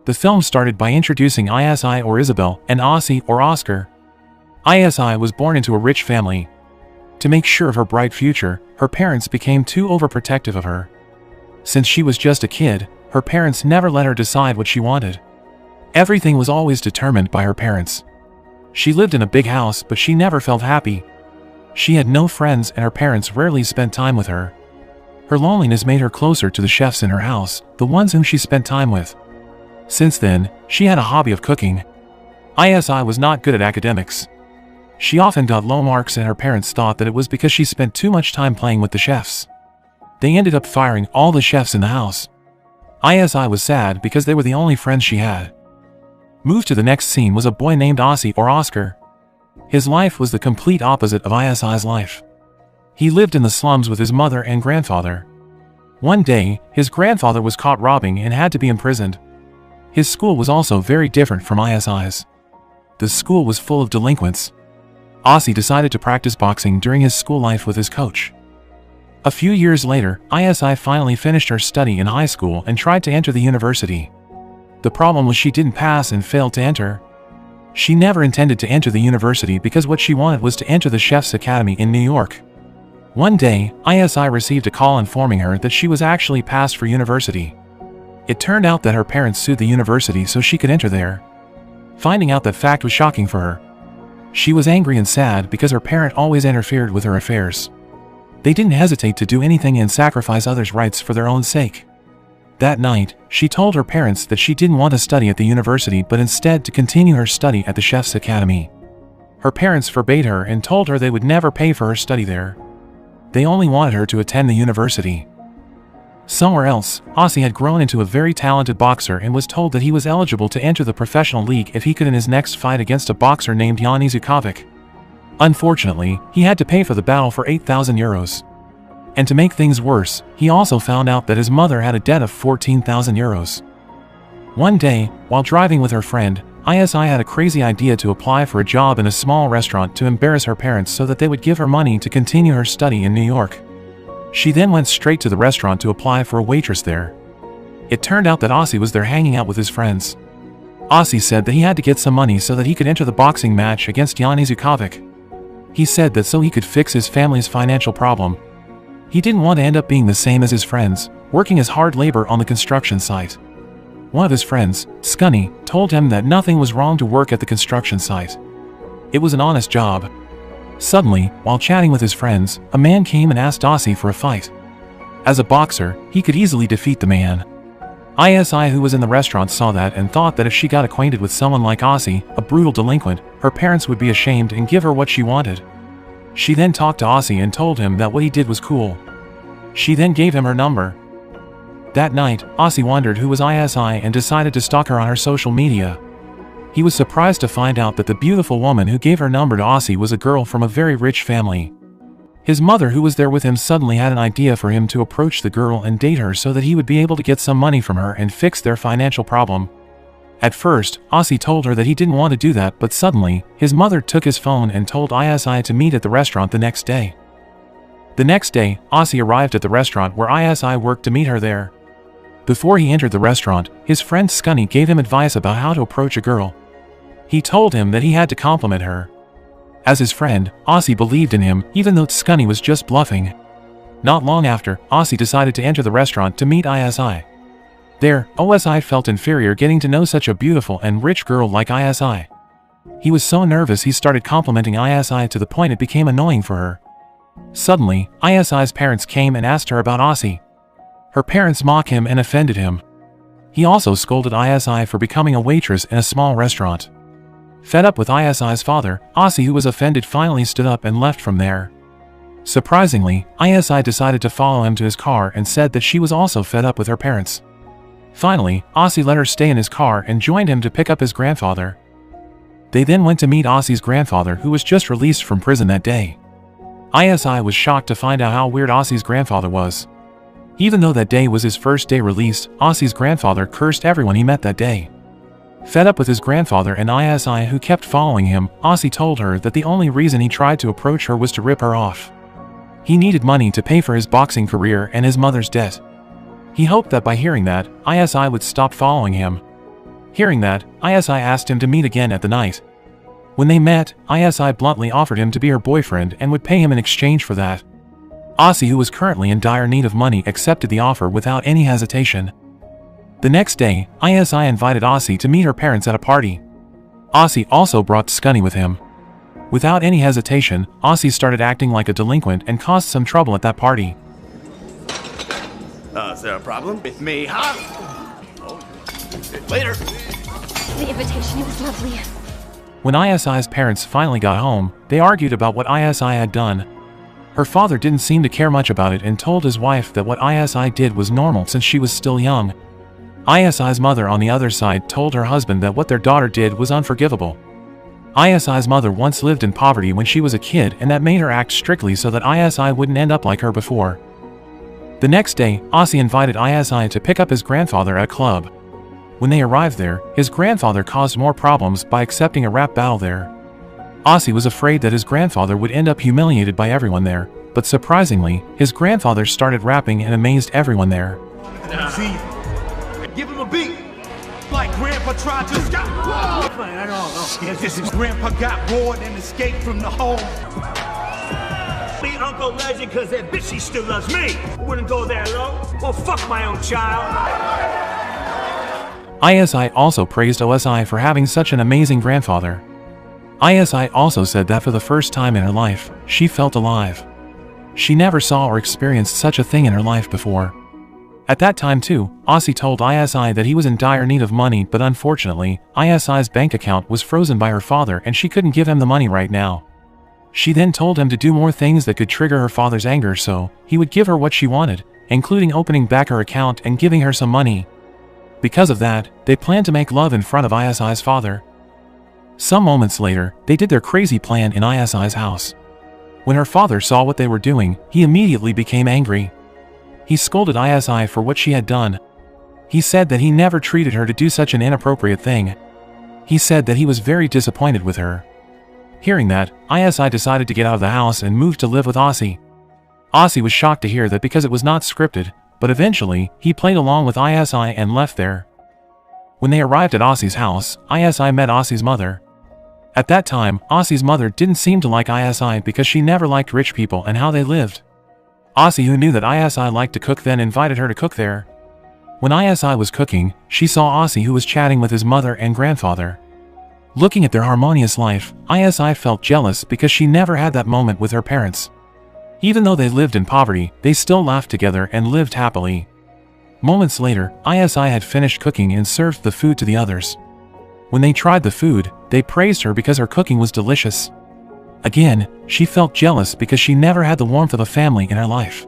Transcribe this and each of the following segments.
The film started by introducing Isi or Isabel and Ossie or Oscar. Isi was born into a rich family. To make sure of her bright future, her parents became too overprotective of her. Since she was just a kid, her parents never let her decide what she wanted. Everything was always determined by her parents. She lived in a big house, but she never felt happy. She had no friends and her parents rarely spent time with her. Her loneliness made her closer to the chefs in her house, the ones whom she spent time with. Since then, she had a hobby of cooking. Isi was not good at academics. She often got low marks and her parents thought that it was because she spent too much time playing with the chefs. They ended up firing all the chefs in the house. Isi was sad because they were the only friends she had. Moved to the next scene was a boy named Ossie or Oscar. His life was the complete opposite of Isi's life. He lived in the slums with his mother and grandfather. One day, his grandfather was caught robbing and had to be imprisoned. His school was also very different from Isi's. The school was full of delinquents. Ossie decided to practice boxing during his school life with his coach. A few years later, Isi finally finished her study in high school and tried to enter the university. The problem was she didn't pass and failed to enter. She never intended to enter the university because what she wanted was to enter the Chef's Academy in New York. One day, Isi received a call informing her that she was actually passed for university. It turned out that her parents sued the university so she could enter there. Finding out that fact was shocking for her. She was angry and sad because her parent always interfered with her affairs. They didn't hesitate to do anything and sacrifice others' rights for their own sake. That night, she told her parents that she didn't want to study at the university but instead to continue her study at the Chef's Academy. Her parents forbade her and told her they would never pay for her study there. They only wanted her to attend the university. Somewhere else, Ossie had grown into a very talented boxer and was told that he was eligible to enter the professional league if he could in his next fight against a boxer named Yanni Zukovic. Unfortunately, he had to pay for the battle for 8,000 euros. And to make things worse, he also found out that his mother had a debt of 14,000 euros. One day, while driving with her friend, Isi had a crazy idea to apply for a job in a small restaurant to embarrass her parents so that they would give her money to continue her study in New York. She then went straight to the restaurant to apply for a waitress there. It turned out that Ossie was there hanging out with his friends. Ossie said that he had to get some money so that he could enter the boxing match against Yanni Zukovic. He said that so he could fix his family's financial problem. He didn't want to end up being the same as his friends, working as hard labor on the construction site. One of his friends, Scunny, told him that nothing was wrong to work at the construction site. It was an honest job. Suddenly, while chatting with his friends, a man came and asked Ossie for a fight. As a boxer, he could easily defeat the man. Isi, who was in the restaurant, saw that and thought that if she got acquainted with someone like Ossie, a brutal delinquent, her parents would be ashamed and give her what she wanted. She then talked to Ossie and told him that what he did was cool. She then gave him her number. That night, Ossie wondered who was Isi and decided to stalk her on her social media. He was surprised to find out that the beautiful woman who gave her number to Ossie was a girl from a very rich family. His mother, who was there with him, suddenly had an idea for him to approach the girl and date her so that he would be able to get some money from her and fix their financial problem. At first, Ossie told her that he didn't want to do that, but suddenly, his mother took his phone and told Isi to meet at the restaurant the next day. The next day, Ossie arrived at the restaurant where Isi worked to meet her there. Before he entered the restaurant, his friend Scunny gave him advice about how to approach a girl. He told him that he had to compliment her. As his friend, Ossie believed in him, even though Scunny was just bluffing. Not long after, Ossie decided to enter the restaurant to meet Isi. There, Ossie felt inferior getting to know such a beautiful and rich girl like Isi. He was so nervous he started complimenting Isi to the point it became annoying for her. Suddenly, Isi's parents came and asked her about Ossie. Her parents mocked him and offended him. He also scolded Isi for becoming a waitress in a small restaurant. Fed up with Isi's father, Ossie, who was offended, finally stood up and left from there. Surprisingly, Isi decided to follow him to his car and said that she was also fed up with her parents. Finally, Ossie let her stay in his car and joined him to pick up his grandfather. They then went to meet Ossie's grandfather, who was just released from prison that day. Isi was shocked to find out how weird Ossie's grandfather was. Even though that day was his first day released, Ossie's grandfather cursed everyone he met that day. Fed up with his grandfather and Isi, who kept following him, Ossie told her that the only reason he tried to approach her was to rip her off. He needed money to pay for his boxing career and his mother's debt. He hoped that by hearing that, Isi would stop following him. Hearing that, ISI asked him to meet again at the night. When they met, ISI bluntly offered him to be her boyfriend and would pay him in exchange for that. Aussie, who was currently in dire need of money, accepted the offer without any hesitation. The next day, ISI invited Aussie to meet her parents at a party. Aussie also brought Scunny with him. Without any hesitation, Aussie started acting like a delinquent and caused some trouble at that party. Is there a problem with me, huh? Oh, later. The invitation, it was lovely. When ISI's parents finally got home, they argued about what ISI had done. Her father didn't seem to care much about it and told his wife that what ISI did was normal since she was still young. ISI's mother, on the other side, told her husband that what their daughter did was unforgivable. ISI's mother once lived in poverty when she was a kid, and that made her act strictly so that ISI wouldn't end up like her before. The next day, Aussie invited ISI to pick up his grandfather at a club. When they arrived there, his grandfather caused more problems by accepting a rap battle there. Aussie was afraid that his grandfather would end up humiliated by everyone there, but surprisingly, his grandfather started rapping and amazed everyone there. See, give him a beat, like Grandpa tried to escape. I don't know. This is Grandpa got bored and escaped from the home. Be Uncle Legend because that bitch, she still loves me. Wouldn't go that low. Well, fuck my own child. ISI also praised OSI for having such an amazing grandfather. ISI also said that for the first time in her life, she felt alive. She never saw or experienced such a thing in her life before. At that time too, Aussie told ISI that he was in dire need of money, but unfortunately, ISI's bank account was frozen by her father and she couldn't give him the money right now. She then told him to do more things that could trigger her father's anger so he would give her what she wanted, including opening back her account and giving her some money. Because of that, they planned to make love in front of ISI's father. Some moments later, they did their crazy plan in ISI's house. When her father saw what they were doing, he immediately became angry. He scolded ISI for what she had done. He said that he never treated her to do such an inappropriate thing. He said that he was very disappointed with her. Hearing that, ISI decided to get out of the house and move to live with Aussie. Aussie was shocked to hear that because it was not scripted, but eventually, he played along with ISI and left there. When they arrived at Aussie's house, ISI met Aussie's mother. At that time, Aussie's mother didn't seem to like ISI because she never liked rich people and how they lived. Aussie, who knew that ISI liked to cook, then invited her to cook there. When ISI was cooking, she saw Aussie, who was chatting with his mother and grandfather. Looking at their harmonious life, ISI felt jealous because she never had that moment with her parents. Even though they lived in poverty, they still laughed together and lived happily. Moments later, ISI had finished cooking and served the food to the others. When they tried the food, they praised her because her cooking was delicious. Again, she felt jealous because she never had the warmth of a family in her life.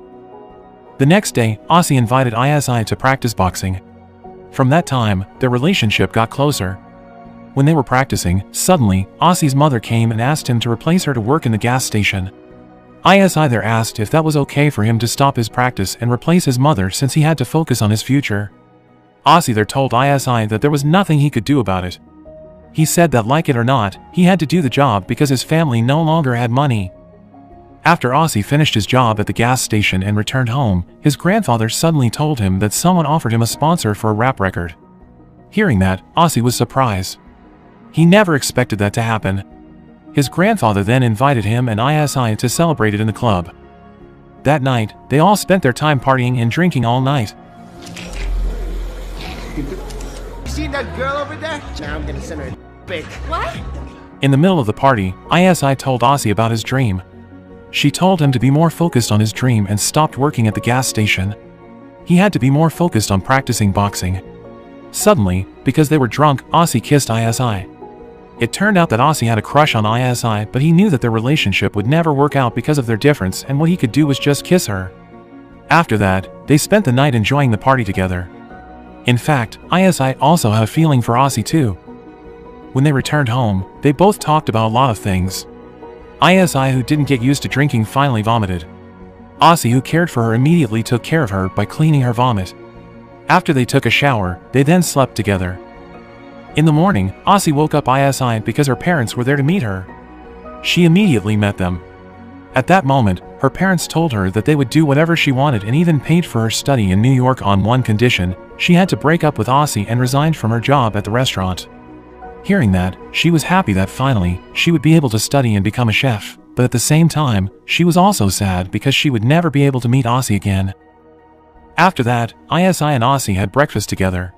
The next day, Aussie invited ISI to practice boxing. From that time, their relationship got closer. When they were practicing, suddenly, Aussie's mother came and asked him to replace her to work in the gas station. ISI there asked if that was okay for him to stop his practice and replace his mother since he had to focus on his future. Aussie there told ISI that there was nothing he could do about it. He said that like it or not, he had to do the job because his family no longer had money. After Aussie finished his job at the gas station and returned home, his grandfather suddenly told him that someone offered him a sponsor for a rap record. Hearing that, Aussie was surprised. He never expected that to happen. His grandfather then invited him and ISI to celebrate it in the club. That night, they all spent their time partying and drinking all night. You seen that girl over there? Now I'm gonna send her a pic. What? In the middle of the party, ISI told Aussie about his dream. She told him to be more focused on his dream and stopped working at the gas station. He had to be more focused on practicing boxing. Suddenly, because they were drunk, Aussie kissed ISI. It turned out that Aussie had a crush on ISI, but he knew that their relationship would never work out because of their difference, and what he could do was just kiss her. After that, they spent the night enjoying the party together. In fact, ISI also had a feeling for Aussie too. When they returned home, they both talked about a lot of things. ISI, who didn't get used to drinking, finally vomited. Aussie, who cared for her, immediately took care of her by cleaning her vomit. After they took a shower, they then slept together. In the morning, Aussie woke up ISI because her parents were there to meet her. She immediately met them. At that moment, her parents told her that they would do whatever she wanted and even paid for her study in New York on one condition, she had to break up with Aussie and resigned from her job at the restaurant. Hearing that, she was happy that finally, she would be able to study and become a chef, but at the same time, she was also sad because she would never be able to meet Aussie again. After that, ISI and Aussie had breakfast together.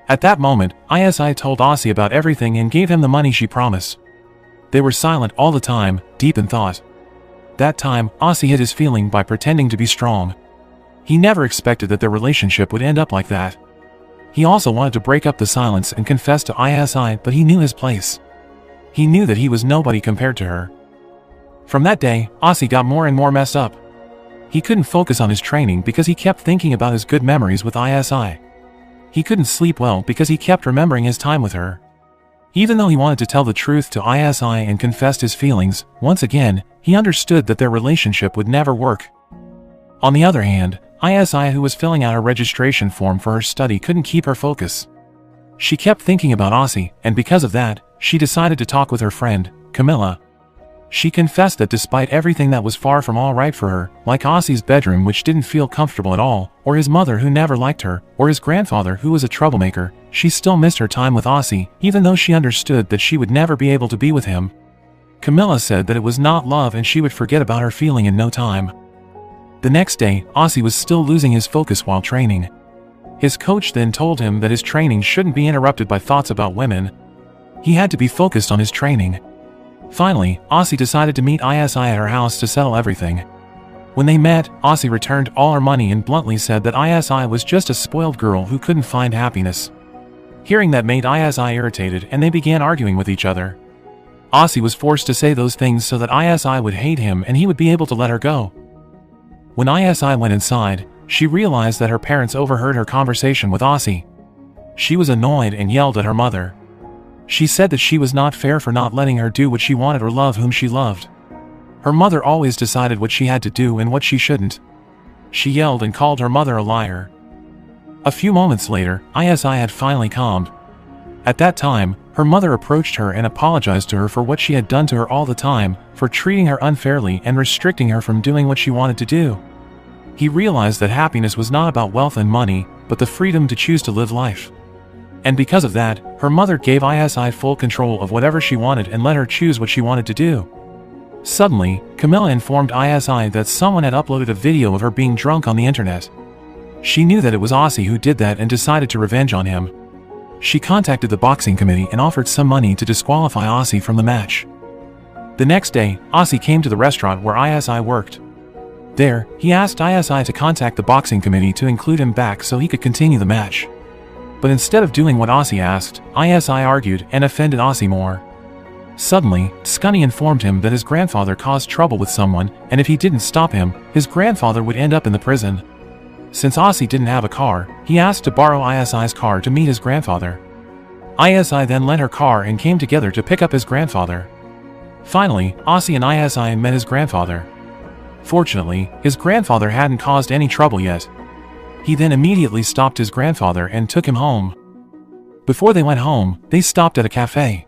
At that moment, ISI told Aussie about everything and gave him the money she promised. They were silent all the time, deep in thought. That time, Aussie hid his feeling by pretending to be strong. He never expected that their relationship would end up like that. He also wanted to break up the silence and confess to ISI, but he knew his place. He knew that he was nobody compared to her. From that day, Aussie got more and more messed up. He couldn't focus on his training because he kept thinking about his good memories with ISI. He couldn't sleep well because he kept remembering his time with her. Even though he wanted to tell the truth to ISI and confessed his feelings, once again, he understood that their relationship would never work. On the other hand, ISI, who was filling out her registration form for her study, couldn't keep her focus. She kept thinking about Aussie, and because of that, she decided to talk with her friend, Camilla. She confessed that despite everything that was far from all right for her, like Aussie's bedroom which didn't feel comfortable at all, or his mother who never liked her, or his grandfather who was a troublemaker, she still missed her time with Aussie, even though she understood that she would never be able to be with him. Camilla said that it was not love and she would forget about her feeling in no time. The next day, Aussie was still losing his focus while training. His coach then told him that his training shouldn't be interrupted by thoughts about women. He had to be focused on his training. Finally, Aussie decided to meet ISI at her house to settle everything. When they met, Aussie returned all her money and bluntly said that ISI was just a spoiled girl who couldn't find happiness. Hearing that made ISI irritated and they began arguing with each other. Aussie was forced to say those things so that ISI would hate him and he would be able to let her go. When ISI went inside, she realized that her parents overheard her conversation with Aussie. She was annoyed and yelled at her mother. She said that she was not fair for not letting her do what she wanted or love whom she loved. Her mother always decided what she had to do and what she shouldn't. She yelled and called her mother a liar. A few moments later, ISI had finally calmed. At that time, her mother approached her and apologized to her for what she had done to her all the time, for treating her unfairly and restricting her from doing what she wanted to do. He realized that happiness was not about wealth and money, but the freedom to choose to live life. And because of that, her mother gave ISI full control of whatever she wanted and let her choose what she wanted to do. Suddenly, Camilla informed ISI that someone had uploaded a video of her being drunk on the internet. She knew that it was Aussie who did that and decided to revenge on him. She contacted the boxing committee and offered some money to disqualify Aussie from the match. The next day, Aussie came to the restaurant where ISI worked. There, he asked ISI to contact the boxing committee to include him back so he could continue the match. But instead of doing what Aussie asked, ISI argued and offended Aussie more. Suddenly, Scunny informed him that his grandfather caused trouble with someone, and if he didn't stop him, his grandfather would end up in the prison. Since Aussie didn't have a car, he asked to borrow ISI's car to meet his grandfather. ISI then lent her car and came together to pick up his grandfather. Finally, Aussie and ISI met his grandfather. Fortunately, his grandfather hadn't caused any trouble yet. He then immediately stopped his grandfather and took him home. Before they went home, they stopped at a cafe.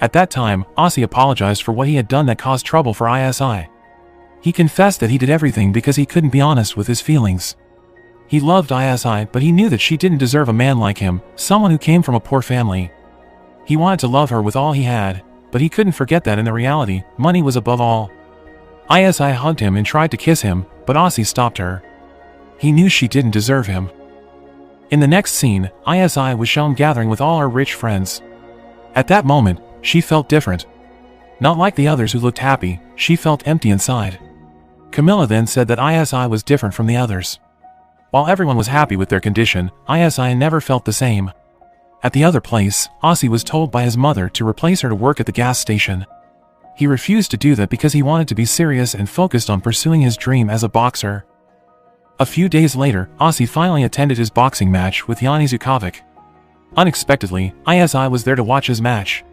At that time, Aussie apologized for what he had done that caused trouble for ISI. He confessed that he did everything because he couldn't be honest with his feelings. He loved ISI, but he knew that she didn't deserve a man like him, someone who came from a poor family. He wanted to love her with all he had, but he couldn't forget that in the reality, money was above all. ISI hugged him and tried to kiss him, but Aussie stopped her. He knew she didn't deserve him. In the next scene, ISI was shown gathering with all her rich friends. At that moment, she felt different. Not like the others who looked happy, she felt empty inside. Camilla then said that ISI was different from the others. While everyone was happy with their condition, ISI never felt the same. At the other place, Aussie was told by his mother to replace her to work at the gas station. He refused to do that because he wanted to be serious and focused on pursuing his dream as a boxer. A few days later, Aussie finally attended his boxing match with Yanni Zukovic. Unexpectedly, ISI was there to watch his match.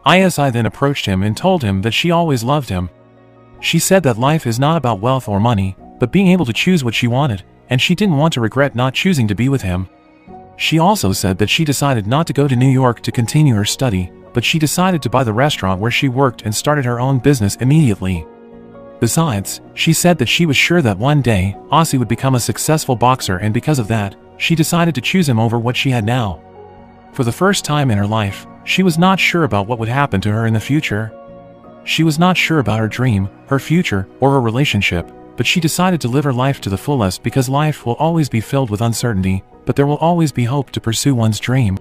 ISI then approached him and told him that she always loved him. She said that life is not about wealth or money, but being able to choose what she wanted, and she didn't want to regret not choosing to be with him. She also said that she decided not to go to New York to continue her study, but she decided to buy the restaurant where she worked and started her own business immediately. Besides, she said that she was sure that one day, Aussie would become a successful boxer, and because of that, she decided to choose him over what she had now. For the first time in her life, she was not sure about what would happen to her in the future. She was not sure about her dream, her future, or her relationship, but she decided to live her life to the fullest because life will always be filled with uncertainty, but there will always be hope to pursue one's dream.